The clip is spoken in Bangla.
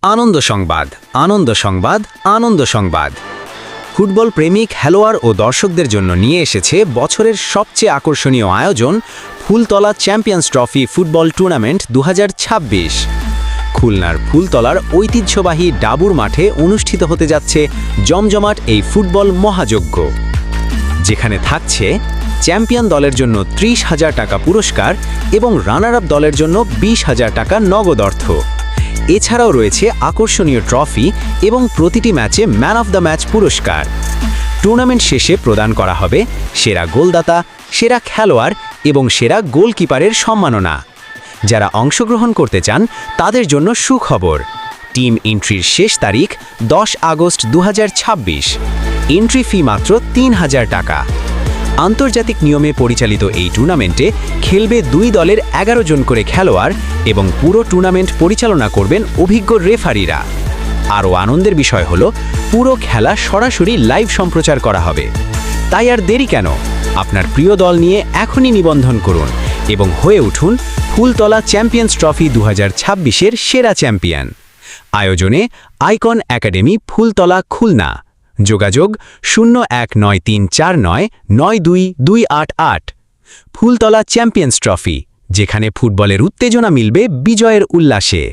আনন্দ সংবাদ, আনন্দ সংবাদ, আনন্দ সংবাদ। ফুটবল প্রেমিক, খেলোয়াড় ও দর্শকদের জন্য নিয়ে এসেছে বছরের সবচেয়ে আকর্ষণীয় আয়োজন Phultala champions trophy football tournament 2026। খুলনার ফুলতলার ঐতিহ্যবাহী ডাবুর মাঠে অনুষ্ঠিত হতে যাচ্ছে জমজমাট এই ফুটবল মহাযজ্ঞ, যেখানে থাকছে চ্যাম্পিয়ন দলের জন্য 30,000 টাকা পুরস্কার এবং রানার আপ দলের জন্য 20,000 টাকা নগদ অর্থ। এছাড়াও রয়েছে আকর্ষণীয় ট্রফি এবং প্রতিটি ম্যাচে ম্যান অফ দ্য ম্যাচ পুরস্কার। টুর্নামেন্ট শেষে প্রদান করা হবে সেরা গোলদাতা, সেরা খেলোয়াড় এবং সেরা গোলকিপারের সম্মাননা। যারা অংশগ্রহণ করতে চান তাদের জন্য সুখবর, টিম এন্ট্রির শেষ তারিখ 10 আগস্ট 2026। এন্ট্রি ফি মাত্র 3,000 টাকা। আন্তর্জাতিক নিয়মে পরিচালিত এই টুর্নামেন্টে খেলবে 2 দলের 11 জন করে খেলোয়াড় এবং পুরো টুর্নামেন্ট পরিচালনা করবেন অভিজ্ঞ রেফারিরা। আরও আনন্দের বিষয় হলো পুরো খেলা সরাসরি লাইভ সম্প্রচার করা হবে। তাই আর দেরি কেন, আপনার প্রিয় দল নিয়ে এখনই নিবন্ধন করুন এবং হয়ে উঠুন ফুলতলা চ্যাম্পিয়ন্স ট্রফি 2026-এর সেরা চ্যাম্পিয়ন। আয়োজনে আইকন একাডেমি, ফুলতলা, খুলনা। যোগাযোগ 0193499228। ফুলতলা চ্যাম্পিয়ন্স ট্রফি, যেখানে ফুটবলের উত্তেজনা মিলবে বিজয়ের উল্লাসে।